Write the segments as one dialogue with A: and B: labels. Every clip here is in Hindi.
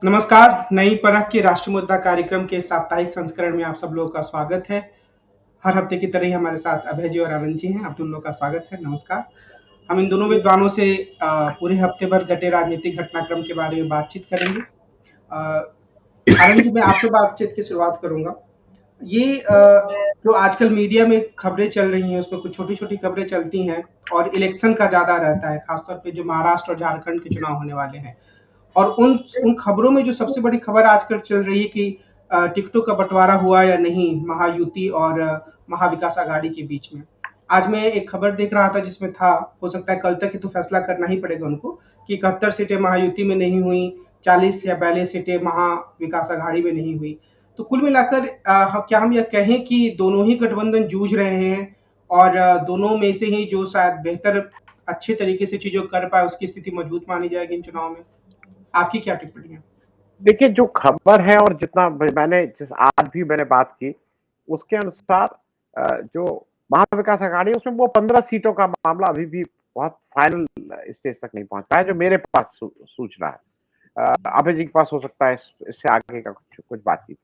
A: नमस्कार, नई परख के राष्ट्रीय मुद्दा कार्यक्रम के साप्ताहिक संस्करण में आप सब लोगों का स्वागत है। हर हफ्ते की तरह ही हमारे साथ अभय जी और आनंद जी हैं। आप दोनों का स्वागत है, नमस्कार। हम इन दोनों विद्वानों से पूरे हफ्ते भर घटे राजनीतिक घटनाक्रम के बारे में बातचीत करेंगे। आनंद जी, मैं आपसे बातचीत की शुरुआत करूंगा। ये जो आजकल मीडिया में खबरें चल रही हैं, उसमें कुछ छोटी-छोटी खबरें चलती हैं और इलेक्शन का ज़्यादा रहता है, खासतौर पे जो महाराष्ट्र और झारखंड के चुनाव होने वाले हैं। और उन उन खबरों में जो सबसे बड़ी खबर आजकल चल रही है कि टिकटों का बंटवारा हुआ या नहीं महायुति और महाविकास आघाड़ी के बीच में। आज मैं एक खबर देख रहा था जिसमें था, हो सकता है कल तक ही तो फैसला करना ही पड़ेगा उनको, कि 71 सीटें महायुति में नहीं हुई, 40 या 42 सीटें महाविकास आघाड़ी में नहीं हुई। तो कुल मिलाकर क्या हम यह कहें कि दोनों ही गठबंधन जूझ रहे हैं और दोनों में से ही जो शायद बेहतर अच्छे तरीके से चीजों कर पाए उसकी स्थिति मजबूत मानी जाएगी इन चुनाव में? आपकी क्या टिप्पणी है?
B: देखिए, जो खबर है और जितना मैंने जिस आज भी मैंने बात की, उसके अनुसार जो महाविकास आघाड़ी है उसमें वो 15 सीटों का मामला अभी भी बहुत फाइनल स्टेज तक नहीं पहुंच पाया, जो मेरे पास सूचना है। अभय जी के पास हो सकता है इससे आगे का कुछ कुछ बातचीत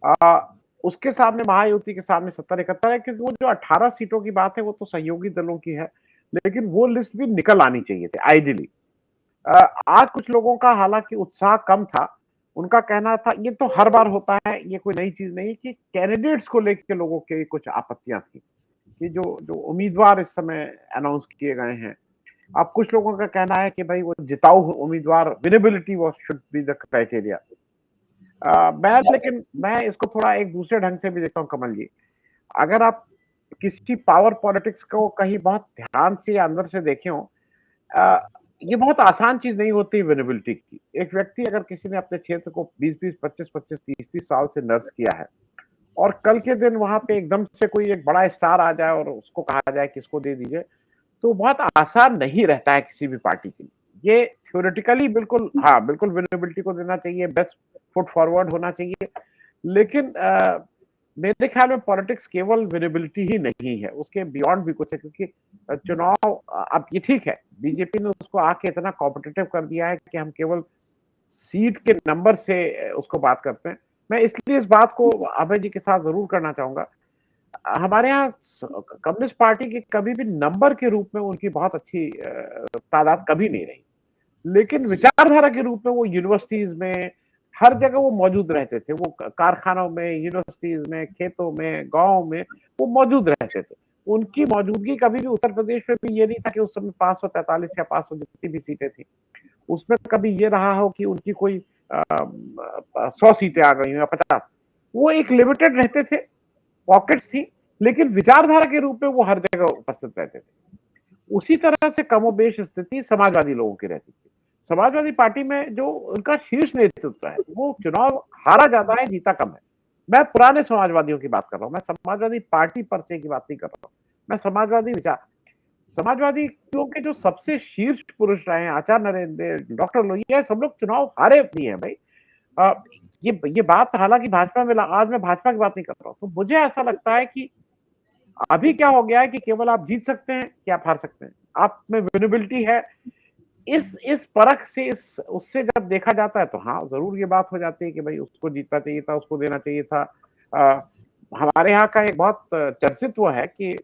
B: हो। उसके सामने महायुति के सामने 70-71 है, क्योंकि वो जो 18 सीटों की बात है वो तो सहयोगी दलों की है, लेकिन वो लिस्ट भी निकल आनी चाहिए थी आइडियली। आज कुछ लोगों का हालांकि उत्साह कम था। उनका कहना था, ये तो हर बार होता है, ये कोई नई चीज नहीं, कि कैंडिडेट्स को लेकर लोगों के कुछ आपत्तियां थी कि जो जो उम्मीदवार इस समय अनाउंस किए गए हैं। अब कुछ लोगों का कहना है कि भाई वो जिताऊ उम्मीदवार, विनेबिलिटी वो शुड बी द क्राइटेरिया। लेकिन मैं इसको थोड़ा एक दूसरे ढंग से भी देखता हूँ कमल जी। अगर आप किसी पावर पॉलिटिक्स को कहीं बहुत ध्यान से या अंदर से देखे हो, ये बहुत आसान चीज नहीं होती विनेबिलिटी की। एक व्यक्ति अगर किसी ने अपने क्षेत्र को 20-20, 25-25, 30-30 साल से नर्स किया है और कल के दिन वहां पे एकदम से कोई एक बड़ा स्टार आ जाए और उसको कहा जाए कि इसको दे दीजिए, तो बहुत आसान नहीं रहता है किसी भी पार्टी के लिए। ये थ्योरेटिकली बिल्कुल, हाँ बिल्कुल विनेबिलिटी को देना चाहिए, बेस्ट फुट फॉरवर्ड होना चाहिए, लेकिन मेरे ख्याल में पॉलिटिक्स केवल विनेबिलिटी ही नहीं है, उसके बियॉन्ड भी कुछ है। क्योंकि चुनाव, अब ये ठीक है, बीजेपी ने उसको आके इतना कॉम्पिटिटिव कर दिया है कि हम केवल सीट के नंबर से उसको बात करते हैं। मैं इसलिए इस बात को अभय जी के साथ जरूर करना चाहूंगा। हमारे यहाँ कम्युनिस्ट पार्टी की कभी भी नंबर के रूप में उनकी बहुत अच्छी तादाद कभी नहीं रही, लेकिन विचारधारा के रूप में वो यूनिवर्सिटीज में हर जगह वो मौजूद रहते थे। वो कारखानों में, यूनिवर्सिटीज में, खेतों में, गांव में वो मौजूद रहते थे। उनकी मौजूदगी कभी भी उत्तर प्रदेश में भी ये नहीं था कि उस समय 543 या 500 जितनी भी सीटें थी, उसमें कभी ये रहा हो कि उनकी कोई 100 सीटें आ गई या 50। वो एक लिमिटेड रहते थे, पॉकेट्स थी, लेकिन विचारधारा के रूप में वो हर जगह उपस्थित रहते थे। उसी तरह से कमोबेश स्थिति समाजवादी लोगों की रहती थी। समाजवादी पार्टी में जो उनका शीर्ष नेतृत्व है, वो चुनाव हारा ज्यादा है, जीता कम है। मैं पुराने समाजवादियों की बात कर रहा हूं, मैं समाजवादी पार्टी पर से की बात नहीं कर रहा हूं। मैं समाजवादी विचार, समाजवादियों के जो सबसे शीर्ष पुरुष रहे हैं, आचार्य नरेंद्र, डॉक्टर लोहिया, सब लोग चुनाव हारे भी हैं भाई। अ, ये बात हालांकि भाजपा में, आज मैं भाजपा की बात नहीं कर रहा हूं। तो मुझे ऐसा लगता है कि अभी क्या हो गया है कि केवल आप जीत सकते हैं कि आप हार सकते हैं, आप में विनेबिलिटी है। इस परख से, इस उससे जब देखा जाता है तो हाँ जरूर ये बात हो जाती है कि भाई उसको जीतना चाहिए था, उसको देना चाहिए था। हमारे यहाँ का एक बहुत चर्चित वो है कि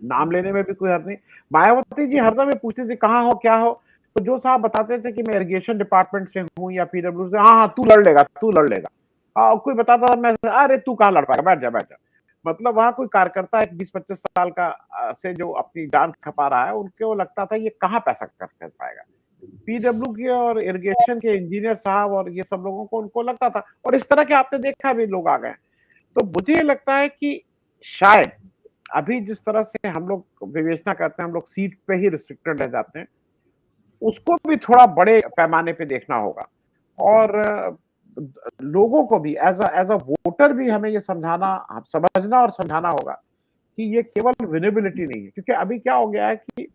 B: नाम लेने में भी कोई हर्ज नहीं, मायावती जी हरदम में पूछते थे कहाँ हो क्या हो, तो जो साहब बताते थे कि मैं इरिगेशन डिपार्टमेंट से हूँ या पीडब्ल्यू से, हाँ हाँ तू लड़ लेगा, तू लड़ लेगा। कोई बताता था, मैं अरे तू कहाँ लड़ पाएगा, बैठ जा बैठ जा। मतलब वहां कोई कार्यकर्ता एक 20-25 साल का से जो अपनी जान खपा रहा है, उनके वो लगता था ये कहाँ पैसा कर पाएगा। पीडब्ल्यू के और इरिगेशन के इंजीनियर साहब और ये सब लोगों को, उनको लगता था, और इस तरह के आपने देखा भी लोग आ गए। तो मुझे लगता है कि शायद अभी जिस तरह से हम लोग विवेचना करते हैं, हम लोग सीट पे ही रिस्ट्रिक्टेड रह जाते हैं, उसको भी थोड़ा बड़े पैमाने पे देखना होगा। और लोगों को भी एज अ वोटर भी हमें ये समझना और समझाना होगा कि ये केवल विनेबिलिटी नहीं है। क्योंकि अभी क्या हो गया है कि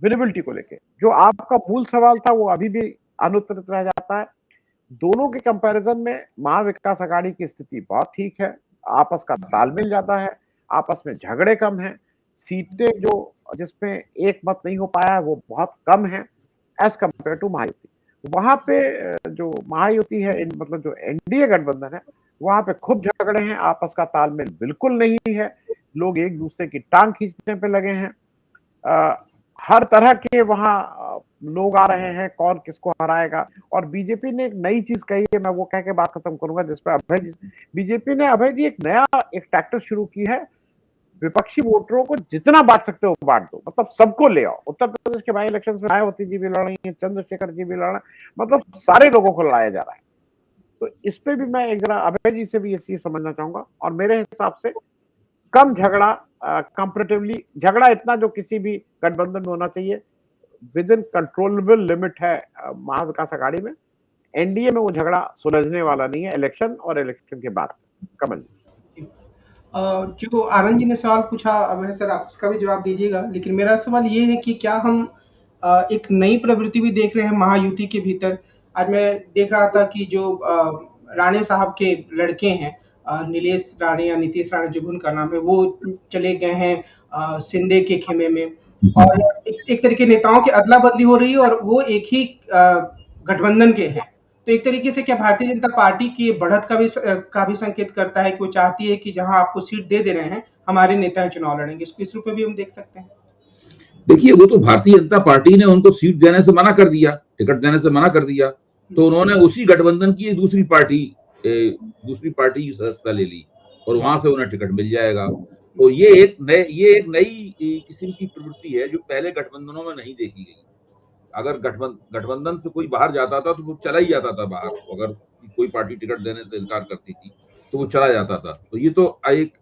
B: विनेबिलिटी को लेके जो आपका मूल सवाल था वो अभी भी अनुत्तरित रह जाता है। दोनों के कंपैरिजन में महाविकास आघाड़ी की स्थिति बहुत ठीक है, आपस का तालमेल ज्यादा है, आपस में झगड़े कम हैं, सीटें जो जिसमें एक मत नहीं हो पाया है वो बहुत कम है एज कंपेयर टू महायुति। वहाँ पे जो महायुति है, मतलब जो एनडीए गठबंधन है, वहाँ पे खूब झगड़े हैं, आपस का तालमेल बिल्कुल नहीं है, लोग एक दूसरे की टांग खींचने पे लगे हैं। हर तरह के वहाँ लोग आ रहे हैं, कौन किसको हराएगा। और बीजेपी ने एक नई चीज कही है, मैं वो कह के बात खत्म करूंगा, जिसपे अभय जी, बीजेपी ने अभय जी एक नया टैक्टिक शुरू की है, विपक्षी वोटरों को जितना बांट सकते हो बांट दो, मतलब सबको ले आओ। उत्तर प्रदेश के बाई इलेक्शन में मायावती जी भी लड़ रही है, चंद्रशेखर जी भी लड़ रहे हैं, मतलब सारे लोगों को लड़ाया जा रहा है। तो इस पे भी मैं एक जरा अभय जी से भी ये चीज समझना चाहूंगा। और मेरे हिसाब से कम झगड़ा, कंपेरेटिवली झगड़ा इतना जो किसी भी गठबंधन में होना चाहिए, विद इन कंट्रोलेबल लिमिट है महाविकास अघाड़ी में। एनडीए में वो झगड़ा सुलझने वाला नहीं है इलेक्शन और इलेक्शन के बाद। कमल जी।
A: जो आनंद जी ने सवाल पूछा, अब है सर आप इसका भी जवाब दीजिएगा, लेकिन मेरा सवाल ये है कि क्या हम एक नई प्रवृत्ति भी देख रहे हैं महायुति के भीतर। आज मैं देख रहा था कि जो राणे साहब के लड़के हैं, नीलेश राणे या नीतीश राणे जो भी उनका नाम है, वो चले गए हैं शिंदे के खेमे में, और एक तरीके नेताओं की अदला बदली हो रही है और वो एक ही गठबंधन के हैं। तो एक तरीके से क्या भारतीय जनता पार्टी की बढ़त का भी संकेत करता है कि वो चाहती है कि जहां आपको सीट दे दे रहे हैं, हमारे नेता चुनाव लड़ेंगे, इसको इस रूप में भी हम देख सकते हैं।
C: देखिए, वो तो भारतीय जनता पार्टी ने उनको सीट देने से मना कर दिया, टिकट देने से मना कर दिया, तो उन्होंने उसी गठबंधन की दूसरी पार्टी की सदस्यता ले ली और वहां से उन्हें टिकट मिल जाएगा। तो ये एक नई किस्म की प्रवृत्ति है जो पहले गठबंधनों में नहीं देखी गई। अगर गठबंधन से कोई बाहर जाता था तो वो चला ही जाता था बाहर, अगर कोई पार्टी टिकट देने से इनकार करती थी तो वो चला जाता था। तो ये तो एक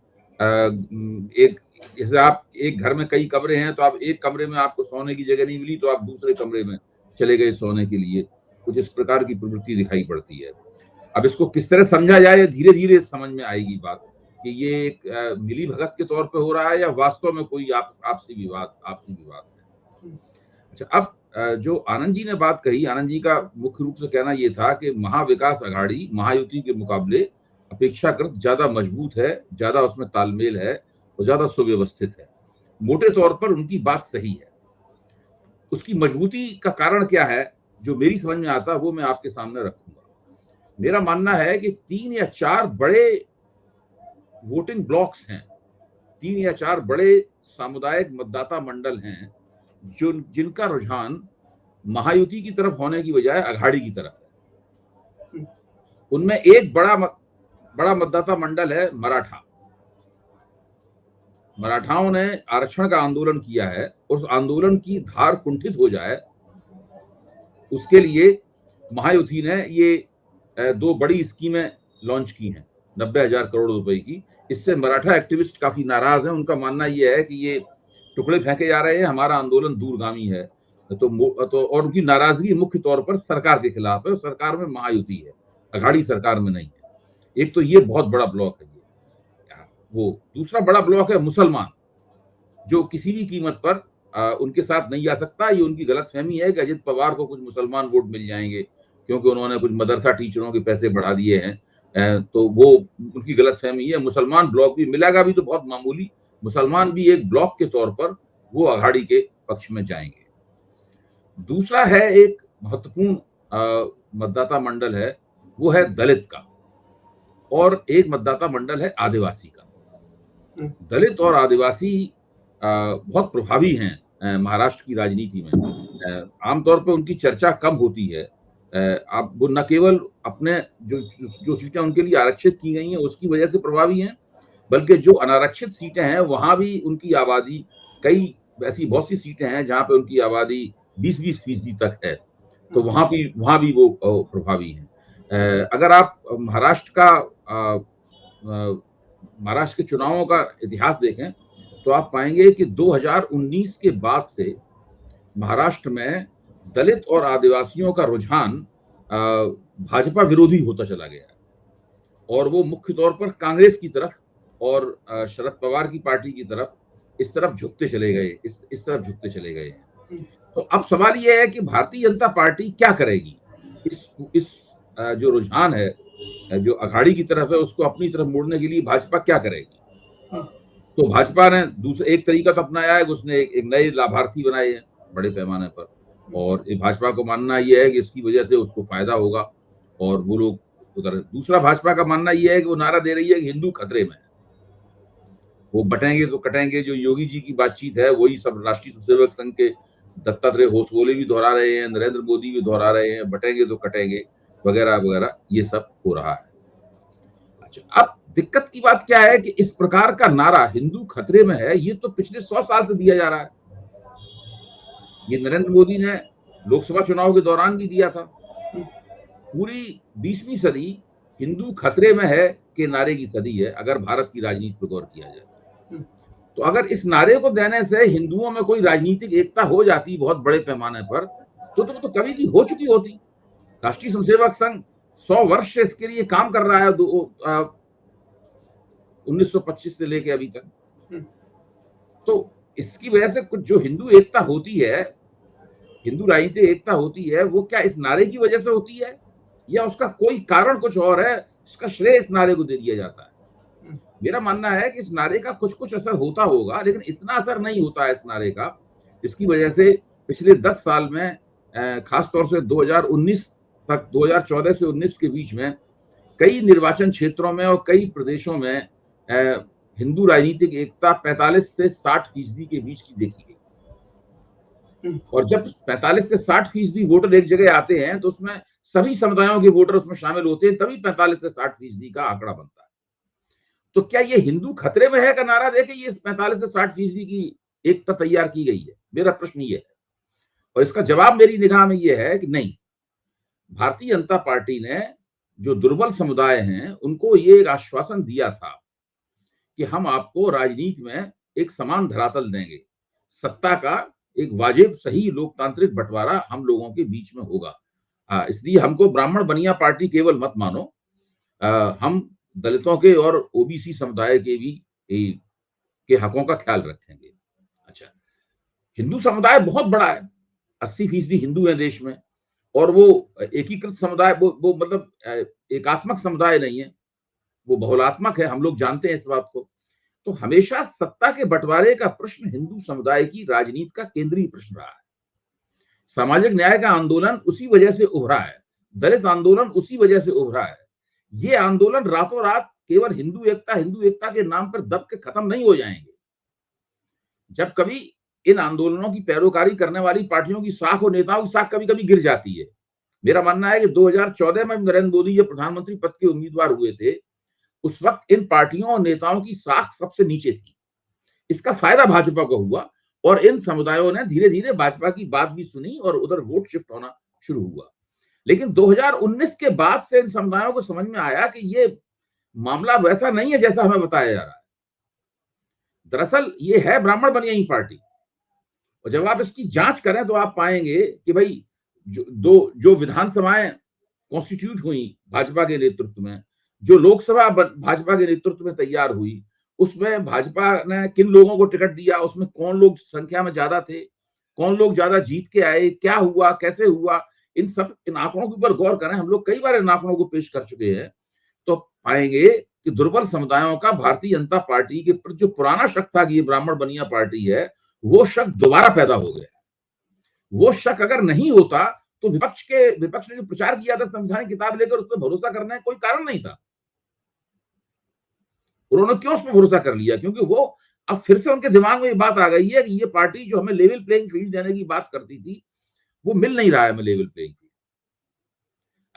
C: जैसे आप एक घर में कई कमरे हैं, तो आप एक कमरे में आपको सोने की जगह नहीं मिली तो आप दूसरे कमरे में चले गए सोने के लिए, कुछ इस प्रकार की प्रवृत्ति दिखाई पड़ती है। अब इसको किस तरह समझा जाए, धीरे धीरे समझ में आएगी बात कि ये एक मिली भगत के तौर पे हो रहा है या वास्तव में कोई आपसी विवाद है। अच्छा, अब जो आनंद जी ने बात कही, आनंद जी का मुख्य रूप से कहना यह था कि महाविकास अघाड़ी महायुति के मुकाबले अपेक्षाकृत ज्यादा मजबूत है, ज्यादा उसमें तालमेल है और ज्यादा सुव्यवस्थित है। मोटे तौर पर उनकी बात सही है। उसकी मजबूती का कारण क्या है जो मेरी समझ में आता है वो मैं आपके सामने रखूंगा। मेरा मानना है कि 3 या 4 बड़े वोटिंग ब्लॉक्स हैं, 3 या 4 बड़े सामुदायिक मतदाता मंडल हैं जिनका रुझान महायुति की तरफ होने की बजाय अघाड़ी की तरफ है। उनमें एक बड़ा मतदाता मंडल है मराठा। मराठाओं ने आरक्षण का आंदोलन किया है, उस आंदोलन की धार कुंठित हो जाए उसके लिए महायुति ने ये 2 बड़ी स्कीमें लॉन्च की हैं 90,000 करोड़ रुपए की। इससे मराठा एक्टिविस्ट काफी नाराज हैं। उनका मानना यह है कि ये टुकड़े फेंके जा रहे हैं, हमारा आंदोलन दूरगामी है। तो और उनकी नाराजगी मुख्य तौर पर सरकार के खिलाफ है, सरकार में महायुति है, अघाड़ी सरकार में नहीं है। एक तो ये बहुत बड़ा ब्लॉक है। वो दूसरा बड़ा ब्लॉक है मुसलमान, जो किसी भी कीमत पर उनके साथ नहीं आ सकता। ये उनकी गलतफहमी है कि अजित पवार को कुछ मुसलमान वोट मिल जाएंगे क्योंकि उन्होंने कुछ मदरसा टीचरों के पैसे बढ़ा दिए हैं। तो वो उनकी गलतफहमी है। मुसलमान ब्लॉक भी मिलेगा भी तो बहुत मामूली, मुसलमान भी एक ब्लॉक के तौर पर वो अघाड़ी के पक्ष में जाएंगे। दूसरा है एक महत्वपूर्ण मतदाता मंडल है, वो है दलित का, और एक मतदाता मंडल है आदिवासी का। दलित और आदिवासी बहुत प्रभावी हैं महाराष्ट्र की राजनीति में। आमतौर पर उनकी चर्चा कम होती है। आप वो न केवल अपने जो सीटें उनके लिए आरक्षित की गई हैं उसकी वजह से प्रभावी हैं, बल्कि जो अनारक्षित सीटें हैं वहां भी उनकी आबादी, कई ऐसी बहुत सी सीटें हैं जहां पे उनकी आबादी 20-20% तक है, तो वहां भी वो प्रभावी हैं। अगर आप महाराष्ट्र के चुनावों का इतिहास देखें तो आप पाएंगे कि 2019 के बाद से महाराष्ट्र में दलित और आदिवासियों का रुझान भाजपा विरोधी होता चला गया है और वो मुख्य तौर पर कांग्रेस की तरफ और शरद पवार की पार्टी की तरफ इस तरफ झुकते चले गए। तो अब सवाल यह है कि भारतीय जनता पार्टी क्या करेगी। इस जो रुझान है जो अघाड़ी की तरफ है उसको अपनी तरफ मोड़ने के लिए भाजपा क्या करेगी। तो भाजपा ने एक तरीका तो अपनाया है, उसने एक नए लाभार्थी बनाए हैं बड़े पैमाने पर, और ये भाजपा को मानना ये है कि इसकी वजह से उसको फायदा होगा और वो लोग उधर। दूसरा भाजपा का मानना ये है कि वो नारा दे रही है कि हिंदू खतरे में है, वो बटेंगे तो कटेंगे। जो योगी जी की बातचीत है वही सब राष्ट्रीय स्वयंसेवक संघ के दत्तात्रेय होसबोले भी दोहरा रहे हैं, नरेंद्र मोदी भी दोहरा रहे हैं, बटेंगे तो कटेंगे वगैरह वगैरह, ये सब हो रहा है। अच्छा, अब दिक्कत की बात क्या है कि इस प्रकार का नारा हिंदू खतरे में है, ये तो पिछले 100 साल से दिया जा रहा है। ये नरेंद्र मोदी ने लोकसभा चुनाव के दौरान भी दिया था। पूरी 20वीं सदी हिंदू खतरे में है के नारे की सदी है, अगर भारत की राजनीति पर गौर किया जाए तो। अगर इस नारे को देने से हिंदुओं में कोई राजनीतिक एकता हो जाती बहुत बड़े पैमाने पर, तो कभी की हो चुकी होती। राष्ट्रीय स्वयंसेवक संघ 100 वर्ष से इसके लिए काम कर रहा है, 1925 से लेके अभी तक। तो इसकी वजह से कुछ जो हिंदू एकता होती है, हिंदू राजनीतिक एकता होती है, वो क्या इस नारे की वजह से होती है या उसका कोई कारण कुछ और है, इसका श्रेय इस नारे को दे दिया जाता है। मेरा मानना है कि इस नारे का कुछ असर होता होगा, लेकिन इतना असर नहीं होता है इस नारे का। इसकी वजह से पिछले 10 साल में खासतौर से 2019 तक, 2014 से 19 के बीच में कई निर्वाचन क्षेत्रों में और कई प्रदेशों में हिंदू राजनीतिक एकता 45 से 60% के बीच की देखी गई। और जब 45 से 60% वोटर एक जगह आते हैं तो उसमें सभी समुदायों के वोटर उसमें शामिल होते हैं, तभी 45 से 60% का आंकड़ा बनता है। तो क्या ये हिंदू खतरे में है का नारा देके ये 45 से 60% की एकता तैयार की गई है? मेरा प्रश्न ये है, और इसका जवाब मेरी निगाह में ये है कि नहीं। भारतीय जनता पार्टी ने जो दुर्बल समुदाय हैं उनको ये एक आश्वासन दिया था कि हम आपको राजनीति में एक समान धरातल देंगे, सत्ता का एक वाजिब सही लोकतांत्रिक बंटवारा हम लोगों के बीच में होगा। इसलिए हमको ब्राह्मण बनिया पार्टी केवल मत मानो, हम दलितों के और ओबीसी समुदाय के भी के हकों का ख्याल रखेंगे। अच्छा, हिंदू समुदाय बहुत बड़ा है, 80% हिंदू है देश में, और वो एकीकृत समुदाय, वो मतलब एकात्मक समुदाय नहीं है, वो बहुलात्मक है, हम लोग जानते हैं इस बात को। तो हमेशा सत्ता के बंटवारे का प्रश्न हिंदू समुदाय की राजनीति का केंद्रीय प्रश्न रहा है। सामाजिक न्याय का आंदोलन उसी वजह से उभरा है, दलित आंदोलन उसी वजह से उभरा है। ये आंदोलन रातों रात केवल हिंदू एकता के नाम पर दब के खत्म नहीं हो जाएंगे। जब कभी इन आंदोलनों की पैरोकारी करने वाली पार्टियों की साख और नेताओं की साख कभी कभी गिर जाती है। मेरा मानना है कि 2014 में नरेंद्र मोदी जब प्रधानमंत्री पद के उम्मीदवार हुए थे, उस वक्त इन पार्टियों और नेताओं की साख सबसे नीचे थी। इसका फायदा भाजपा को हुआ और इन समुदायों ने धीरे धीरे भाजपा की बात भी सुनी और उधर वोट शिफ्ट होना शुरू हुआ। लेकिन 2019 के बाद से इन समुदायों को समझ में आया कि ये मामला वैसा नहीं है जैसा हमें बताया जा रहा है। दरअसल ये है ब्राह्मण बनिया पार्टी, और जब आप इसकी जांच करें तो आप पाएंगे कि भाई जो विधानसभाएं कॉन्स्टिट्यूट हुई भाजपा के नेतृत्व में, जो लोकसभा भाजपा के नेतृत्व में तैयार हुई, उसमें भाजपा ने किन लोगों को टिकट दिया, उसमें कौन लोग संख्या में ज्यादा थे, कौन लोग ज्यादा जीत के आए, क्या हुआ, कैसे हुआ, इन आंकड़ों के ऊपर गौर करें। हम लोग कई बार इन आंकड़ों को पेश कर चुके हैं, तो पाएंगे कि दुर्बल समुदायों का भारतीय जनता पार्टी के प्रति जो पुराना शक था कि ये ब्राह्मण बनिया पार्टी है, वो शक दोबारा पैदा हो गया। वो शक अगर नहीं होता तो विपक्ष ने जो प्रचार किया था संविधान की किताब लेकर, उस पर भरोसा करने का कोई कारण नहीं था। उन्होंने क्यों उस पर भरोसा कर लिया? क्योंकि वो अब फिर से उनके दिमाग में ये बात आ गई है कि ये पार्टी जो हमें लेवल प्लेइंग फील्ड देने की बात करती थी, वो मिल नहीं रहा है हमें लेवल प्लेइंग फील्ड।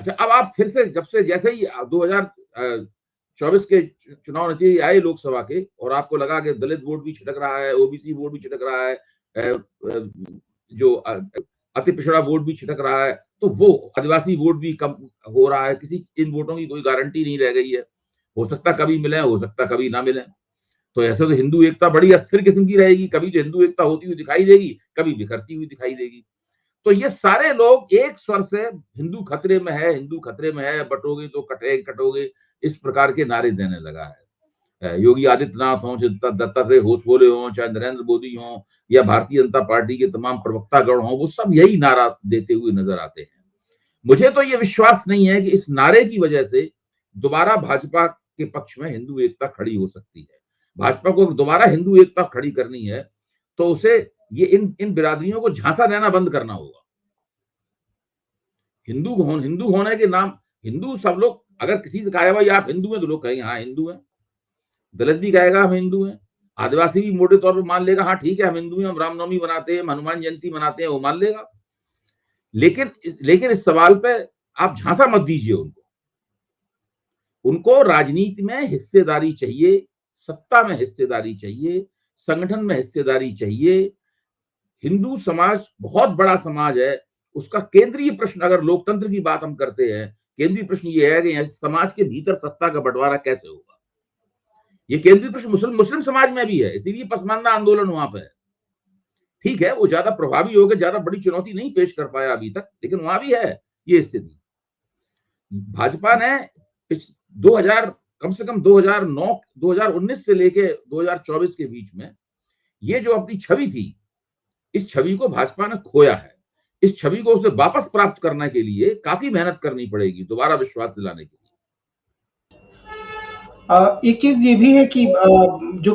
C: अच्छा, अब आप फिर से जैसे ही 2024 के चुनाव नतीजे आए लोकसभा के, और आपको लगा कि दलित वोट भी छिटक रहा है, ओबीसी वोट भी छिटक रहा है, जो अति पिछड़ा वोट भी छिटक रहा है, तो वो आदिवासी वोट भी कम हो रहा है। किसी इन वोटों की कोई गारंटी नहीं रह गई है, हो सकता कभी मिले, हो सकता कभी ना मिले। तो ऐसे तो हिंदू एकता बड़ी अस्थिर किस्म की रहेगी, कभी तो हिंदू एकता होती हुई दिखाई देगी, कभी बिखरती हुई दिखाई देगी। तो ये सारे लोग एक स्वर से हिंदू खतरे में है, हिंदू खतरे में है, बटोगे तो कटोगे, इस प्रकार के नारे देने लगा है। योगी आदित्यनाथ हों, दत्तात्रेय होसबोले हों, चाहे नरेंद्र मोदी हों, या भारतीय जनता पार्टी के तमाम प्रवक्तागण हों, वो सब यही नारा देते हुए नजर आते हैं। मुझे तो ये विश्वास नहीं है कि इस नारे की वजह से दोबारा भाजपा के पक्ष में हिंदू एकता खड़ी हो सकती है। भाजपा को दोबारा हिंदू एकता खड़ी करनी है तो उसे ये इन बिरादरियों को झांसा देना बंद करना होगा। हिंदू होने के नाम, हिंदू सब लोग, अगर किसी से कहा भाई आप हिंदू हैं तो लोग कहेंगे हाँ हिंदू हैं, दलित भी कहेगा हम हिंदू हैं, आदिवासी भी मोटे तौर पर मान लेगा हाँ ठीक है हम हिंदू हैं, हम रामनवमी मनाते हैं, हनुमान जयंती मनाते हैं, वो मान लेगा। लेकिन इस सवाल पे आप झांसा मत दीजिए उनको राजनीति में हिस्सेदारी चाहिए, सत्ता में हिस्सेदारी चाहिए, संगठन में हिस्सेदारी चाहिए। हिंदू समाज बहुत बड़ा समाज है, उसका केंद्रीय प्रश्न, अगर लोकतंत्र की बात हम करते हैं, केंद्रीय प्रश्न ये है कि समाज के भीतर सत्ता का बंटवारा कैसे होगा। ये केंद्रीय प्रश्न मुस्लिम समाज में भी है, इसीलिए पसमानदा आंदोलन वहां पे है। ठीक है वो ज्यादा प्रभावी हो गया, ज्यादा बड़ी चुनौती नहीं पेश कर पाया अभी तक, लेकिन वहां भी है ये स्थिति। भाजपा ने 2000 कम से कम 2009 2019 से लेके 2024 के बीच में ये जो अपनी छवि थी, इस छवि को भाजपा ने खोया है। इस छवि को उसे वापस प्राप्त करने के लिए काफी मेहनत करनी पड़ेगी, दोबारा विश्वास दिलाने के लिए।
A: एक चीज ये भी है कि जो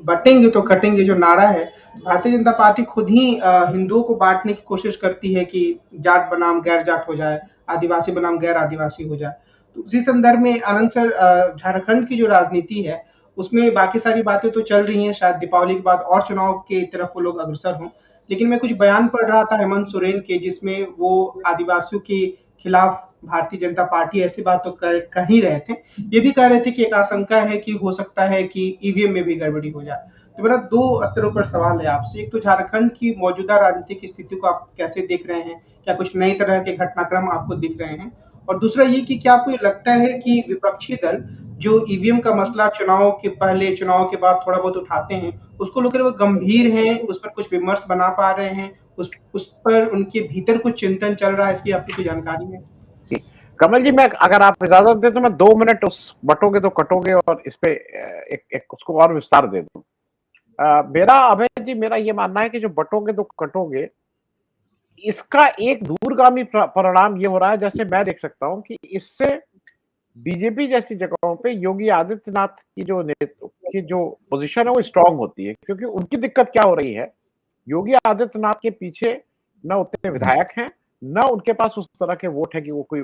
A: बटेंगे तो कटेंगे जो नारा है, भारतीय जनता पार्टी खुद ही हिंदुओं को बांटने की कोशिश करती है कि जाट बनाम गैर जाट हो जाए, आदिवासी बनाम गैर आदिवासी हो जाए। तो उसी संदर्भ में आनंद सर, झारखंड की जो राजनीति है उसमें बाकी सारी बातें तो चल रही हैं, शायद दीपावली के बाद और चुनाव के तरफ वो लोग अग्रसर हों, लेकिन मैं कुछ बयान पढ़ रहा था हेमंत सोरेन के, जिसमें वो आदिवासियों के खिलाफ भारतीय जनता पार्टी ऐसी बात तो कह ही रहे थे, ये भी कह रहे थे कि एक आशंका है कि हो सकता है कि ईवीएम में भी गड़बड़ी हो जाए। तो मेरा दो स्तरों पर सवाल है आपसे, एक तो झारखंड की मौजूदा राजनीतिक स्थिति को आप कैसे देख रहे हैं, क्या कुछ नई तरह के घटनाक्रम आपको दिख रहे हैं, और दूसरा ये कि क्या आपको ये लगता है कि विपक्षी दल जो ईवीएम का मसला चुनाव के पहले चुनाव के बाद थोड़ा बहुत उठाते हैं, उसको लेकर वो गंभीर हैं, उस पर कुछ विमर्श बना पा रहे हैं, उस पर उनके भीतर कुछ चिंतन चल रहा है, इसकी आपकी कोई जानकारी है?
B: कमल जी, मैं अगर आप इजाजत दे तो मैं 2 मिनट उस बटोगे तो कटोगे और इस पे एक उसको और विस्तार दे दूं। मेरा अभय जी, मेरा ये मानना है कि जो बटोगे तो कटोगे, इसका एक दूरगामी परिणाम ये हो रहा है, जैसे मैं देख सकता हूं कि इससे बीजेपी जैसी जगहों पे योगी आदित्यनाथ की जो पोजीशन है वो स्ट्रांग होती है, क्योंकि उनकी दिक्कत क्या हो रही है, योगी आदित्यनाथ के पीछे न उतने विधायक हैं, न उनके पास उस तरह के वोट है कि वो कोई,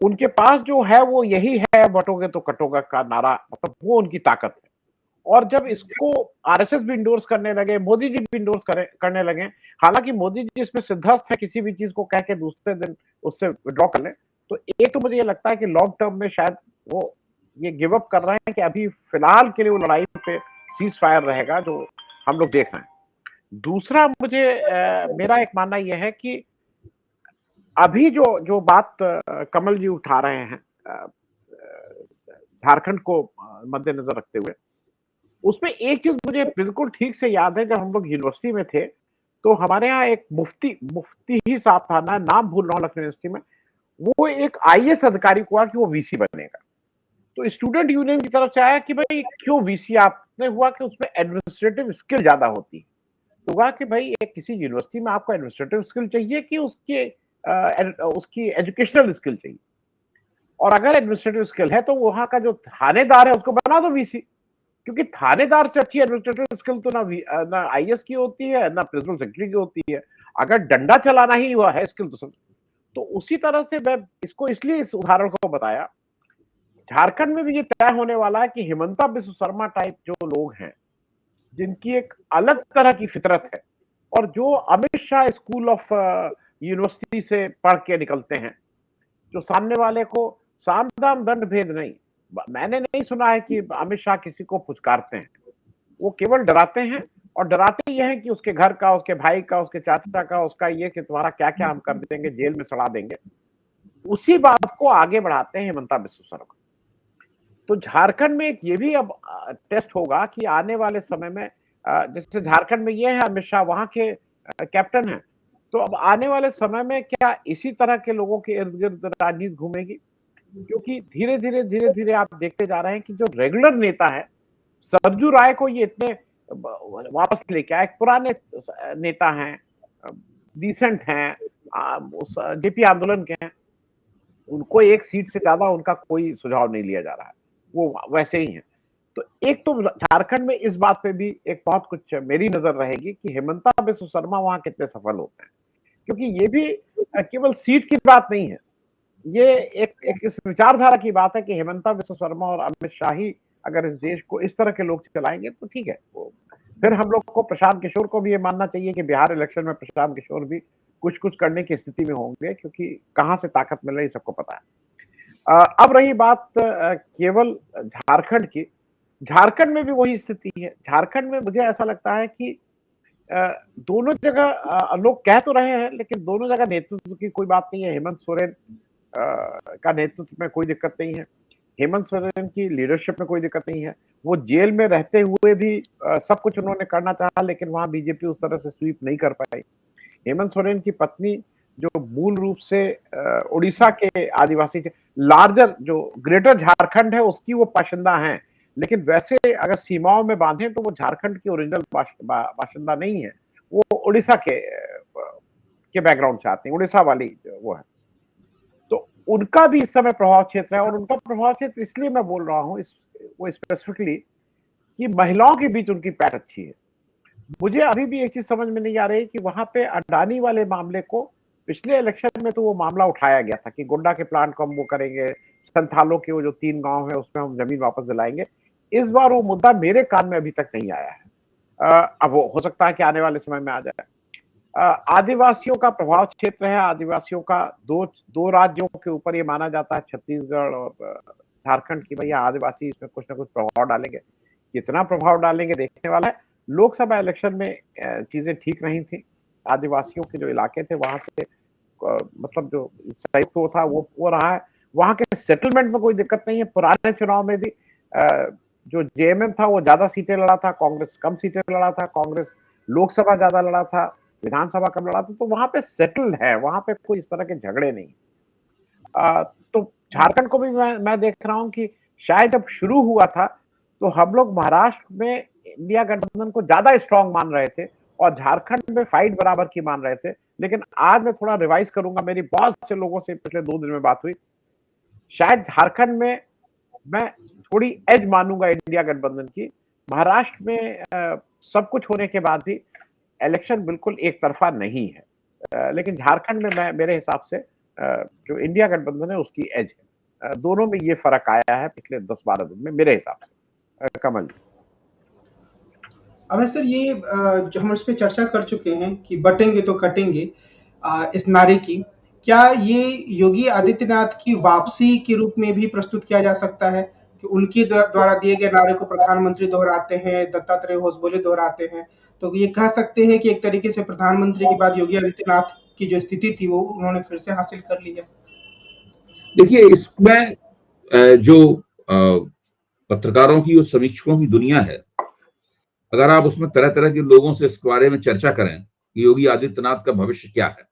B: उनके पास जो है वो यही है बटोगे तो कटोगे का नारा, मतलब वो उनकी ताकत है। और जब इसको आरएसएस भी इंडोर्स करने लगे, मोदी जी भी इंडोर्स करने लगे, हालांकि मोदी जी इसमें सिद्धस्त है, किसी भी चीज को कह के दूसरे दिन उससे विड्रॉ कर ले, तो एक तो मुझे ये लगता है कि लॉन्ग टर्म में शायद वो ये गिव अप कर रहे हैं कि अभी फिलहाल के लिए वो लड़ाई पे सीज फायर रहेगा, जो हम लोग देख रहे हैं। दूसरा मुझे मेरा एक मानना यह है कि अभी जो बात कमल जी उठा रहे हैं झारखंड को मद्देनजर रखते हुए, उसमें एक चीज मुझे बिल्कुल ठीक से याद है, जब हम लोग यूनिवर्सिटी में थे तो हमारे यहाँ एक मुफ्ती ही साहब था, ना नाम भूल रहा हूँ लखनऊ यूनिवर्सिटी में, वो एक आईएएस अधिकारी को कि वो वीसी बनेगा, तो स्टूडेंट यूनियन की तरफ से आया कि भाई क्यों वीसी आपने हुआ, कि उसमें एडमिनिस्ट्रेटिव स्किल ज्यादा होती है। तो कहा कि भाई एक किसी यूनिवर्सिटी में आपको एडमिनिस्ट्रेटिव स्किल चाहिए कि उसकी एजुकेशनल स्किल चाहिए, और अगर एडमिनिस्ट्रेटिव स्किल है तो वहां का जो थानेदार है उसको बना दो वीसी, क्योंकि थानेदार से अच्छी एडमिनिस्ट्रेटिव स्किल तो ना आईएएस की होती है, ना प्रिंसिपल सेक्रेटरी की होती है। अगर डंडा चलाना ही हुआ है स्किल तो उसी तरह से मैं इसको इसलिए इस उदाहरण को बताया, झारखंड में भी ये तय होने वाला है कि हिमंता बिस्व शर्मा टाइप जो लोग हैं, जिनकी एक अलग तरह की फितरत है, और जो Amit Shah school of university से पढ़ के निकलते हैं, जो सामने वाले को साम दाम दंड भेद नहीं, मैंने नहीं सुना है कि अमित शाह किसी को पुचकारते हैं, वो केवल डराते हैं, और डराते ये हैं कि उसके घर का, उसके भाई का, उसके चाचा का, उसका ये कि तुम्हारा क्या क्या हम कर देंगे, जेल में सड़ा देंगे, उसी बात को आगे बढ़ाते हैं हिमंता बिस्व शर्मा। तो झारखंड में एक ये भी अब टेस्ट होगा कि आने वाले समय में, जैसे झारखंड में ये है अमित शाह वहां के कैप्टन हैं, तो अब आने वाले समय में क्या इसी तरह के लोगों के इर्द गिर्द राजनीति घूमेगी, क्योंकि धीरे धीरे आप देखते जा रहे हैं कि जो रेगुलर नेता है, सरजू राय को ये इतने वापस लेके आए, पुराने नेता हैं, डिसेंट हैं, जेपी आंदोलन के हैं, उनको एक सीट से ज्यादा उनका कोई सुझाव नहीं लिया जा रहा है, वो वैसे ही हैं। तो एक तो झारखंड में इस बात पे भी एक बहुत कुछ मेरी नजर रहेगी कि हिमंता बिस्व शर्मा वहां कितने सफल होते हैं, क्योंकि ये भी केवल सीट की बात नहीं है, ये एक इस विचारधारा की बात है कि हेमंता बिस्वा शर्मा और अमित शाह ही अगर इस देश को इस तरह के लोग चलाएंगे तो ठीक है। फिर हम लोग को प्रशांत किशोर को भी ये मानना चाहिए कि बिहार इलेक्शन में प्रशांत किशोर भी कुछ करने की स्थिति में होंगे, क्योंकि कहां से ताकत मिल रही सबको पता है। अब रही बात केवल झारखंड की, झारखंड में भी वही स्थिति है। झारखंड में मुझे ऐसा लगता है कि दोनों जगह लोग कह तो रहे हैं, लेकिन दोनों जगह नेतृत्व की कोई बात नहीं है। हेमंत सोरेन का नेतृत्व में कोई दिक्कत नहीं है, हेमंत सोरेन की लीडरशिप में कोई दिक्कत नहीं है। वो जेल में रहते हुए भी सब कुछ उन्होंने करना चाहा, लेकिन वहां बीजेपी उस तरह से स्वीप नहीं कर पाई। हेमंत सोरेन की पत्नी जो मूल रूप से उड़ीसा के आदिवासी लार्जर जो ग्रेटर झारखंड है उसकी वो बाशिंदा हैं, लेकिन वैसे अगर सीमाओं में बांधे तो वो झारखंड की ओरिजिनल बाशिंदा नहीं है, वो उड़ीसा के बैकग्राउंड से आते हैं, उड़ीसा वाली वो है। तो उनका भी इस समय प्रभाव क्षेत्र है, और उनका प्रभाव क्षेत्र इसलिए मैं बोल रहा हूँ वो स्पेसिफिकली कि महिलाओं के बीच उनकी पैठ अच्छी है। मुझे अभी भी एक चीज समझ में नहीं आ रही कि वहां पे अडानी वाले मामले को पिछले इलेक्शन में तो वो मामला उठाया गया था कि गोड्डा के प्लांट को हम वो करेंगे, संथालों के वो जो 3 गांव है उसमें हम जमीन वापस दिलाएंगे। इस बार वो मुद्दा मेरे कान में अभी तक नहीं आया है। अब वो हो सकता है कि आने वाले समय में आ जाए। आदिवासियों का प्रभाव क्षेत्र है, आदिवासियों का दो राज्यों के ऊपर ये माना जाता है, छत्तीसगढ़ और झारखंड की, भैया आदिवासी इसमें कुछ ना कुछ प्रभाव डालेंगे। कितना प्रभाव डालेंगे देखने वाला है। लोकसभा इलेक्शन में चीजें ठीक नहीं थी, आदिवासियों के जो इलाके थे वहां से मतलब जो संयुक्त वो था वो रहा है। वहां के सेटलमेंट में कोई दिक्कत नहीं है। पुराने चुनाव में भी जो जेएमएम था वो ज्यादा सीटें लड़ा था, कांग्रेस कम सीटें लड़ा था, कांग्रेस लोकसभा ज्यादा लड़ा था, विधानसभा कम लड़ा था, तो वहां पे सेटल्ड है, वहां पे कोई इस तरह के झगड़े नहीं। तो झारखंड को भी मैं देख रहा हूं कि शायद जब शुरू हुआ था तो हम लोग महाराष्ट्र में इंडिया गठबंधन को ज्यादा स्ट्रांग मान रहे थे और झारखंड में फाइट बराबर की मान रहे थे, लेकिन आज मैं थोड़ा रिवाइज करूंगा, मेरी बहुत से लोगों से पिछले 2 दिन में बात हुई, शायद झारखंड में मैं थोड़ी एज मानूंगा इंडिया गठबंधन की। महाराष्ट्र में सब कुछ होने के बाद भी इलेक्शन बिल्कुल एक तरफा नहीं है, लेकिन झारखंड में मेरे हिसाब से जो इंडिया गठबंधन है उसकी एज है। दोनों में ये फर्क आया है पिछले 10-12 दिन में मेरे हिसाब से। कमल जी।
A: अब सर ये जो हम इस पे चर्चा कर चुके हैं कि बटेंगे तो कटेंगे, इस नारे की, क्या ये योगी आदित्यनाथ की वापसी के रूप में भी प्रस्तुत किया जा सकता है कि उनके द्वारा दिए गए नारे को प्रधानमंत्री दोहराते हैं, दत्तात्रेय होसबोले दोहराते हैं, तो ये कह सकते हैं कि एक तरीके से प्रधानमंत्री के बाद योगी आदित्यनाथ की जो स्थिति थी वो उन्होंने फिर से हासिल कर ली है?
C: देखिए, इसमें जो पत्रकारों की और समीक्षकों की दुनिया है, अगर आप उसमें तरह तरह के लोगों से इस बारे में चर्चा करें कि योगी आदित्यनाथ का भविष्य क्या है,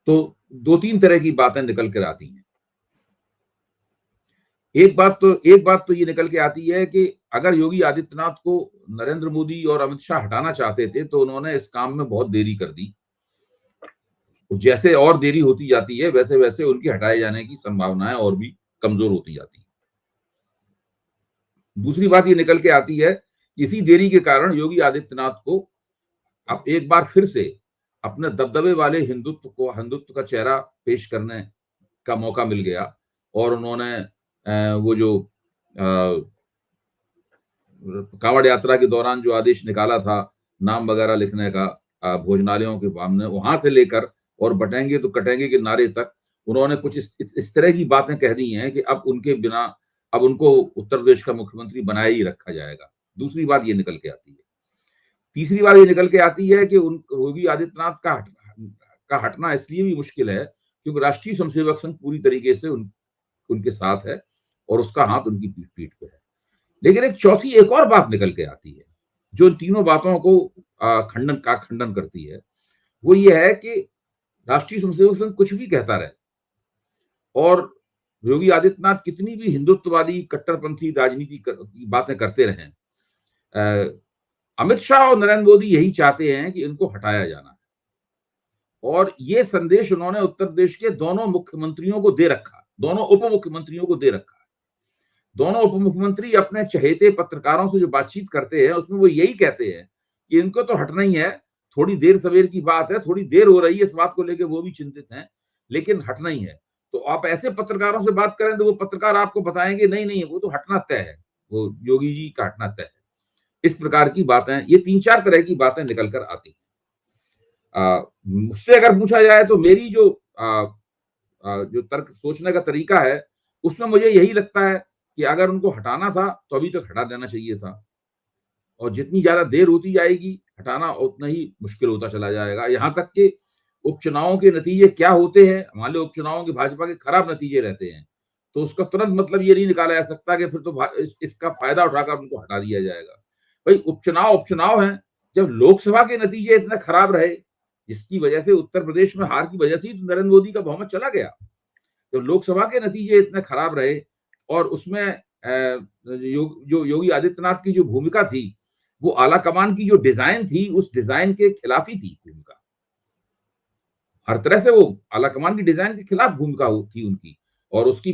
C: तो 2-3 तरह की बातें निकल कर आती हैं। एक बात तो ये निकल के आती है कि अगर योगी आदित्यनाथ को नरेंद्र मोदी और अमित शाह हटाना चाहते थे तो उन्होंने इस काम में बहुत देरी कर दी। जैसे और देरी होती जाती है वैसे वैसे उनके हटाए जाने की संभावनाएं और भी कमजोर होती जाती है। दूसरी बात ये निकल के आती है, इसी देरी के कारण योगी आदित्यनाथ को अब एक बार फिर से अपने दबदबे वाले हिंदुत्व का चेहरा पेश करने का मौका मिल गया और उन्होंने वो जो कांवड़ यात्रा के दौरान जो आदेश निकाला था नाम वगैरह लिखने का भोजनालयों के सामने, वहां से लेकर और बटेंगे तो कटेंगे के नारे तक उन्होंने कुछ इस तरह की बातें कह दी हैं कि अब उनके बिना अब उनको उत्तर प्रदेश का मुख्यमंत्री बनाया ही रखा जाएगा। दूसरी बात ये निकल के आती है। तीसरी बात ये निकल के आती है कि योगी आदित्यनाथ का हटना इसलिए भी मुश्किल है क्योंकि राष्ट्रीय स्वयंसेवक संघ पूरी तरीके से उनके साथ है और उसका हाथ उनकी पीठ पे है। लेकिन एक और बात निकल के आती है जो इन तीनों बातों को खंडन करती है, वो ये है कि राष्ट्रीय स्वयंसेवक संघ कुछ भी कहता रहे और योगी आदित्यनाथ कितनी भी हिंदुत्ववादी कट्टरपंथी राजनीति की बातें करते रहे, अमित शाह और नरेंद्र मोदी यही चाहते हैं कि इनको हटाया जाना है। और ये संदेश उन्होंने उत्तर प्रदेश के दोनों मुख्यमंत्रियों को दे रखा, दोनों उप मुख्यमंत्रियों को दे रखा। दोनों उप मुख्यमंत्री अपने चहेते पत्रकारों से जो बातचीत करते हैं उसमें वो यही कहते हैं कि इनको तो हटना ही है, थोड़ी देर सवेर की बात है, थोड़ी देर हो रही है, इस बात को लेकर वो भी चिंतित हैं, लेकिन हटना ही है। तो आप ऐसे पत्रकारों से बात करें तो वो पत्रकार आपको बताएंगे नहीं नहीं वो तो हटना तय है, वो योगी जी का हटना तय है। इस प्रकार की बातें, ये 3-4 तरह की बातें निकल कर आती हैं। मुझसे अगर पूछा जाए तो मेरी जो जो तर्क सोचने का तरीका है उसमें मुझे यही लगता है कि अगर उनको हटाना था तो अभी तक हटा देना चाहिए था, और जितनी ज्यादा देर होती जाएगी हटाना उतना ही मुश्किल होता चला जाएगा। यहाँ तक कि उपचुनावों के नतीजे क्या होते हैं, हमारे उपचुनावों के भाजपा के खराब नतीजे रहते हैं, तो उसका तुरंत मतलब ये नहीं निकाला जा सकता कि फिर तो इसका फायदा उठाकर उनको हटा दिया जाएगा। भाई उपचुनाव है। जब लोकसभा के नतीजे इतने खराब रहे, जिसकी वजह से उत्तर प्रदेश में हार की वजह से ही तो नरेंद्र मोदी का बहुमत चला गया, तो लोकसभा के नतीजे इतने खराब रहे और उसमें जो योगी आदित्यनाथ की जो भूमिका थी वो आला कमान की जो डिजाइन थी उस डिजाइन के खिलाफ ही थी भूमिका। हर तरह से वो आला कमान की डिजाइन के खिलाफ भूमिका थी उनकी, और उसकी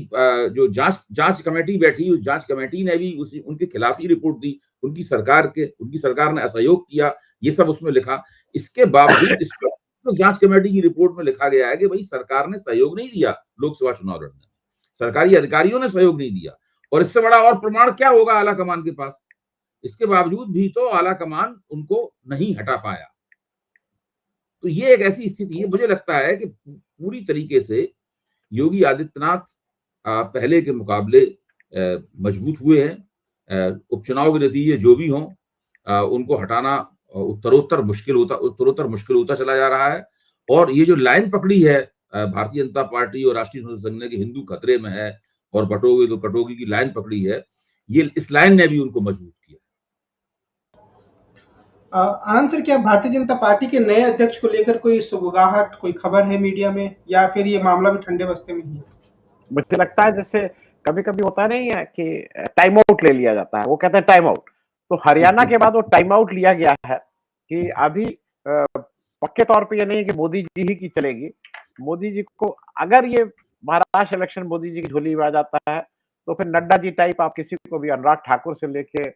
C: जो जांच कमेटी बैठी उस जांच कमेटी ने भी उनके खिलाफ ही रिपोर्ट दी। उनकी सरकार ने असहयोग किया, ये सब उसमें लिखा। इसके बावजूद तो जांच कमेटी की रिपोर्ट में लिखा गया है कि भाई सरकार ने सहयोग नहीं दिया लोकसभा चुनाव लड़ने में, सरकारी अधिकारियों ने सहयोग नहीं दिया, और इससे बड़ा और प्रमाण क्या होगा आला कमान के पास। इसके बावजूद भी तो आला कमान उनको नहीं हटा पाया। तो ये एक ऐसी स्थिति है, मुझे लगता है कि पूरी तरीके से योगी आदित्यनाथ पहले के मुकाबले मजबूत हुए हैं। उपचुनाव के नतीजे जो भी हों, उनको हटाना उत्तरोत्तर मुश्किल होता चला जा रहा है। और ये जो लाइन पकड़ी है भारतीय जनता पार्टी और राष्ट्रीय स्वयं संघ ने कि हिंदू खतरे में है और बटोगे तो कटोगे की लाइन पकड़ी है, ये इस लाइन ने भी उनको मजबूत किया।
A: आनंद सर, क्या भारतीय जनता पार्टी के नए अध्यक्ष को लेकर कोई सुगबुगाहट, कोई खबर है मीडिया में, या फिर ये मामला भी ठंडे बस्ते में ही है?
B: मुझे लगता है जैसे कभी कभी होता नहीं है कि टाइम आउट ले लिया जाता है, वो कहते हैं टाइम आउट, तो हरियाणा के बाद वो टाइम आउट लिया गया है कि अभी पक्के तौर पे ये नहीं है कि मोदी जी ही की चलेगी। मोदी जी को अगर ये महाराष्ट्र इलेक्शन मोदी जी की झोली में आ जाता है तो फिर नड्डा जी टाइप आप किसी को भी, अनुराग ठाकुर से लेके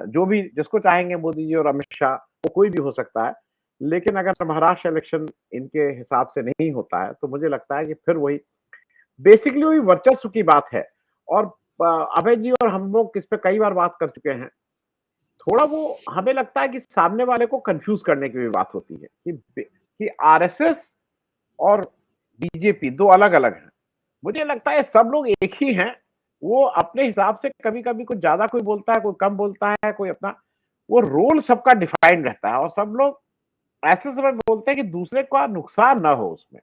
B: जो भी जिसको चाहेंगे मोदी जी और अमित शाह, वो कोई भी हो सकता है। लेकिन अगर महाराष्ट्र इलेक्शन इनके हिसाब से नहीं होता है तो मुझे लगता है कि फिर वही बेसिकली वही वर्चस्व की बात है। और अभय जी और हम लोग इस पे कई बार बात कर चुके हैं, थोड़ा वो हमें लगता है कि सामने वाले को कंफ्यूज करने की भी बात होती है कि आरएसएस और बीजेपी दो अलग अलग हैं। मुझे लगता है सब लोग एक ही हैं, वो अपने हिसाब से कभी कभी कुछ ज्यादा कोई बोलता है, कोई कम बोलता है, कोई अपना, वो रोल सबका डिफाइंड रहता है और सब लोग ऐसे समय बोलते हैं कि दूसरे का नुकसान ना हो उसमें।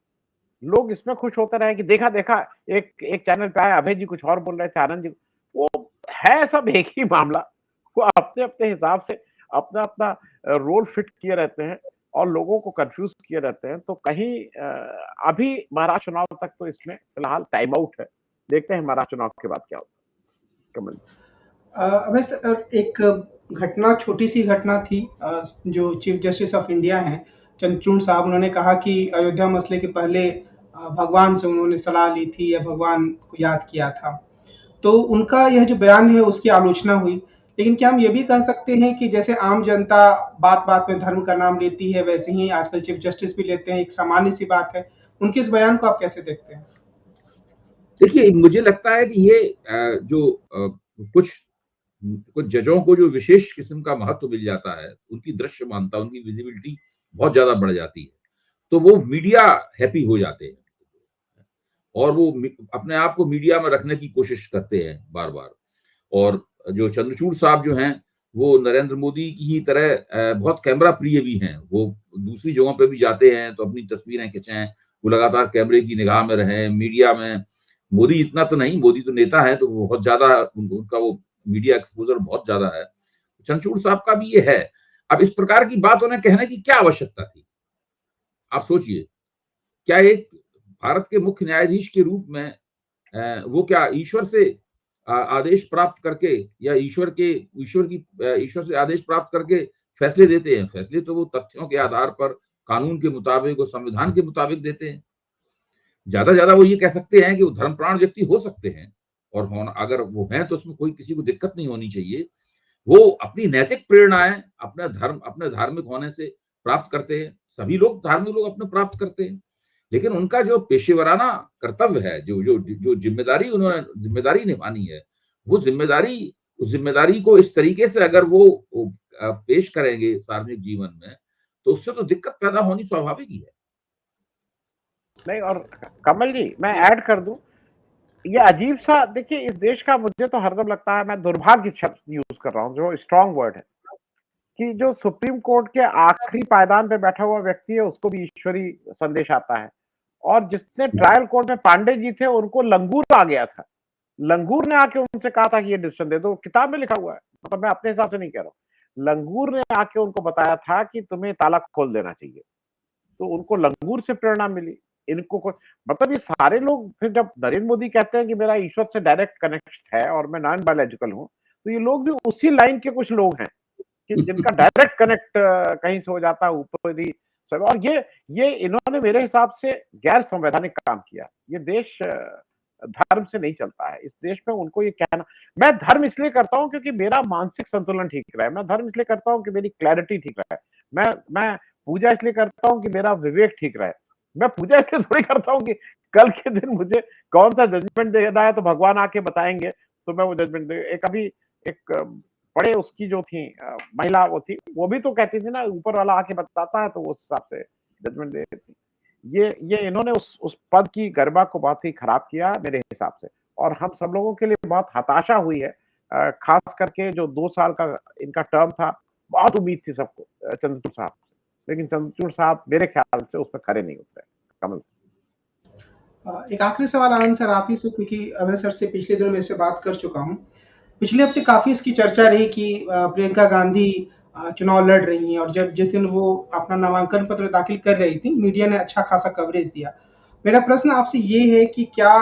B: लोग इसमें खुश होते रहे कि देखा देखा एक चैनल पे आया अभय जी कुछ और बोल रहे थे, आनंद जी, वो है सब एक ही मामला। वो अपने अपने हिसाब से अपना अपना रोल फिट किए रहते हैं और लोगों को कंफ्यूज किए रहते हैं। तो कहीं अभी महाराष्ट्र चुनाव तक तो इसमें फिलहाल टाइम आउट है, देखते हैं महाराष्ट्र चुनाव के बाद क्या होता है। कमल,
A: अभय सर, एक घटना, छोटी सी घटना थी। जो चीफ जस्टिस ऑफ इंडिया हैं चंद्रचूड़ साहब, उन्होंने कहा कि अयोध्या मसले के पहले भगवान से उन्होंने सलाह ली थी या भगवान को याद किया था। तो उनका यह जो बयान है उसकी आलोचना हुई, लेकिन क्या हम ये भी कह सकते हैं कि जैसे आम जनता बात बात में धर्म का नाम लेती है, वैसे ही आजकल चीफ जस्टिस भी लेते हैं, एक सामान्य सी बात है। उनके इस बयान को आप कैसे देखते हैं?
C: देखिए, मुझे लगता है कि ये जो कुछ जजों को जो विशेष किस्म का महत्व मिल जाता है, उनकी दृश्यमानता, उनकी विजिबिलिटी बहुत ज्यादा बढ़ जाती है, तो वो मीडिया हैप्पी हो जाते हैं और वो अपने आप को मीडिया में रखने की कोशिश करते हैं बार बार। और जो चंद्रचूड़ साहब जो हैं वो नरेंद्र मोदी की ही तरह बहुत कैमरा प्रिय भी हैं। वो दूसरी जगहों पे भी जाते हैं तो अपनी तस्वीरें खिंचाएं, वो लगातार कैमरे की निगाह में रहें, मीडिया में। मोदी इतना तो नहीं, मोदी तो नेता है तो बहुत ज्यादा उनका वो मीडिया एक्सपोजर बहुत ज्यादा है। चंद्रचूड़ साहब का भी ये है। अब इस प्रकार की बात उन्हें कहने की क्या आवश्यकता थी? आप सोचिए, क्या एक भारत के मुख्य न्यायाधीश के रूप में वो क्या ईश्वर से आदेश प्राप्त करके या ईश्वर से आदेश प्राप्त करके फैसले देते हैं? फैसले तो वो तथ्यों के आधार पर, कानून के मुताबिक और संविधान के मुताबिक देते हैं। ज्यादा वो ये कह सकते हैं कि वो धर्मप्राण व्यक्ति हो सकते हैं, और अगर वो हैं तो उसमें कोई किसी को दिक्कत नहीं होनी चाहिए। वो अपनी नैतिक प्रेरणाएं अपने धार्मिक होने से प्राप्त करते हैं, सभी लोग धार्मिक लोग अपने प्राप्त करते हैं, लेकिन उनका जो पेशेवराना कर्तव्य है, जो जिम्मेदारी निभानी है, उस जिम्मेदारी को इस तरीके से अगर वो पेश करेंगे सार्वजनिक जीवन में, तो उससे तो दिक्कत पैदा होनी स्वाभाविक ही है।
B: नहीं, और कमल जी मैं ऐड कर दूं, ये अजीब सा, देखिए इस देश का मुझे तो हरदम लगता है, मैं दुर्भाग्य शब्द यूज कर रहा हूँ, जो स्ट्रांग वर्ड है, कि जो सुप्रीम कोर्ट के आखिरी पायदान पे बैठा हुआ व्यक्ति है उसको भी ईश्वरी संदेश आता है, और जिसने ट्रायल कोर्ट में पांडे जी थे उनको लंगूर आ गया था, लंगूर ने आके उनसे कहा था कि ये डिसीजन दे दो, किताब में लिखा हुआ है, मतलब मैं अपने हिसाब से नहीं कह रहा हूँ, लंगूर ने आके उनको बताया था कि तुम्हें ताला खोल देना चाहिए, तो उनको लंगूर से प्रेरणा मिली। इनको मतलब ये सारे लोग फिर जब नरेंद्र मोदी कहते हैं कि मेरा ईश्वर से डायरेक्ट कनेक्ट है और मैं नॉन बायोलॉजिकल हूँ, तो ये लोग भी उसी लाइन के कुछ लोग हैं कि जिनका डायरेक्ट कनेक्ट कहीं से हो जाता है ऊपरी सब, और ये इन्होंने मेरे हिसाब से गैर संवैधानिक काम किया। ये देश धर्म से नहीं चलता है, इस देश में उनको ये कहना, मैं धर्म इसलिए करता हूँ क्योंकि मेरा मानसिक संतुलन ठीक रहे, मैं धर्म इसलिए करता हूँ कि मेरी क्लैरिटी ठीक रहे, मैं पूजा इसलिए करता हूँ कि मेरा विवेक ठीक रहे, मैं पूजा इसलिए थोड़ी करता हूँ कि कल के दिन मुझे कौन सा जजमेंट देना है तो भगवान आके बताएंगे तो मैं वो जजमेंट दे। एक अभी एक बड़े उसकी जो थी महिला, वो भी तो कहती थी ना ऊपर वाला आके बताता है तो उस हिसाब से जजमेंट देती थी। ये इन्होंने उस पद की गरिमा को बहुत ही खराब किया मेरे हिसाब से, और हम सब लोगों के लिए बहुत हताशा हुई है, खास करके जो 2 साल का इनका टर्म था, बहुत उम्मीद थी सबको चंद्रचूड़ साहब से, लेकिन चंद्रचूड़ साहब मेरे ख्याल से उसमें खरे नहीं उतरे। कमल,
A: एक आखिरी सवाल आनंद सर आप ही से, क्योंकि अभय सर से पिछले दिनों में इससे बात कर चुका हूँ। पिछले हफ्ते काफी इसकी चर्चा रही कि प्रियंका गांधी चुनाव लड़ रही हैं, और जब जिस दिन वो अपना नामांकन पत्र दाखिल कर रही थी, मीडिया ने अच्छा खासा कवरेज दिया। मेरा प्रश्न आपसे ये है कि क्या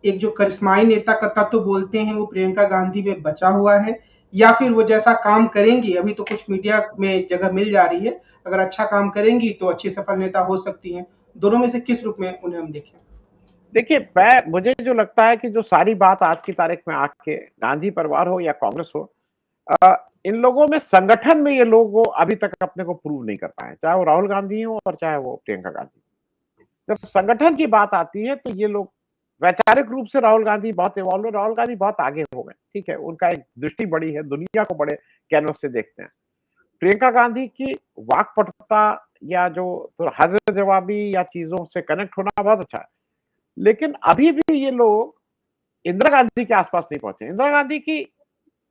A: एक जो करिश्माई नेता का तत्व बोलते हैं वो प्रियंका गांधी में बचा हुआ है, या फिर वो जैसा काम करेंगी, अभी तो कुछ मीडिया में जगह मिल जा रही है, अगर अच्छा काम करेंगी तो अच्छी सफल नेता हो सकती हैं, दोनों में से किस रूप में उन्हें हम देखें?
B: देखिए मुझे जो लगता है कि जो सारी बात आज की तारीख में आके गांधी परिवार हो या कांग्रेस हो, इन लोगों में संगठन में ये लोग वो अभी तक अपने को प्रूव नहीं कर पाए, चाहे वो राहुल गांधी हो और चाहे वो प्रियंका गांधी। जब संगठन की बात आती है तो ये लोग वैचारिक रूप से राहुल गांधी बहुत इवॉल्व है, राहुल गांधी बहुत आगे हो गए, ठीक है, उनका एक दृष्टि बड़ी है, दुनिया को बड़े कैनवस से देखते हैं। प्रियंका गांधी की वाक्पटुता या जो हाजिर जवाबी या चीजों से कनेक्ट होना बहुत अच्छा है, लेकिन अभी भी ये लोग इंदिरा गांधी के आसपास नहीं पहुंचे। इंदिरा गांधी की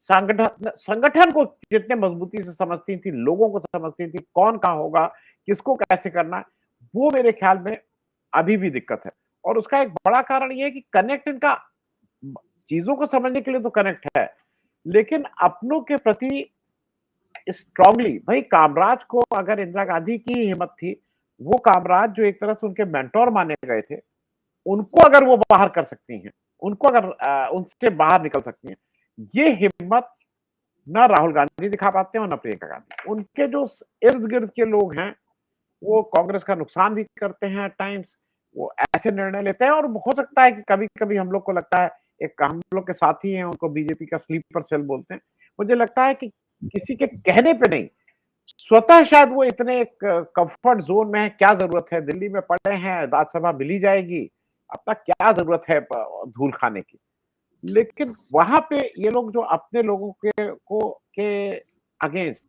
B: संगठन को जितने मजबूती से समझती थी, लोगों को समझती थी, कौन कहाँ होगा, किसको कैसे करना है, वो मेरे ख्याल में अभी भी दिक्कत है। और उसका एक बड़ा कारण ये है कि कनेक्ट इनका चीजों को समझने के लिए तो कनेक्ट है, लेकिन अपनों के प्रति स्ट्रांगली, भाई कामराज को अगर इंदिरा गांधी की हिम्मत थी, वो कामराज जो एक तरह से उनके मेंटोर माने गए थे, उनको अगर वो बाहर कर सकती हैं, उनको अगर उनसे बाहर निकल सकती हैं, ये हिम्मत ना राहुल गांधी दिखा पाते हैं और ना प्रियंका गांधी। उनके जो इर्द-गिर्द के लोग हैं, वो कांग्रेस का नुकसान भी करते हैं एट टाइम्स, वो ऐसे निर्णय लेते हैं, और हो सकता है कि कभी-कभी हम लोग को लगता है, एक हम लोग के साथी हैं, उनको बीजेपी का स्लीपर सेल बोलते हैं। मुझे लगता है कि किसी के कहने पे नहीं, स्वतः शायद वो इतने एक कंफर्ट जोन में है, क्या जरूरत है, दिल्ली में पड़े हैं, राज्यसभा मिल ही जाएगी, अपना क्या जरूरत है धूल खाने की। लेकिन वहां पे ये लोग जो अपने लोगों के अगेंस्ट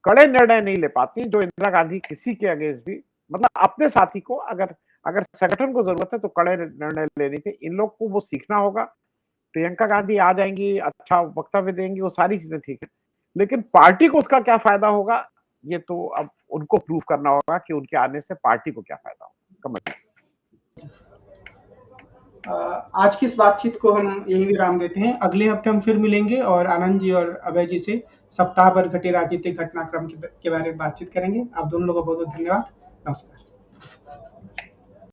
B: कड़े निर्णय नहीं ले पाती, जो इंदिरा गांधी किसी के अगेंस्ट भी, मतलब अपने साथी को अगर अगर संगठन को जरूरत है तो कड़े निर्णय लेने थे, इन लोग को वो सीखना होगा। प्रियंका गांधी आ जाएंगी, अच्छा वक्तव्य देंगी, वो सारी चीजें ठीक है, लेकिन पार्टी को उसका क्या फायदा होगा, ये तो अब उनको प्रूव करना होगा कि उनके आने से पार्टी को क्या फायदा होगा। कमल,
A: आज की इस बातचीत को हम यही विराम देते हैं। अगले हफ्ते हम फिर मिलेंगे और आनंद जी और अभय जी से सप्ताह भर घटे राजनीतिक घटनाक्रम के बारे में बातचीत करेंगे। आप दोनों लोगों को बहुत बहुत धन्यवाद। नमस्कार।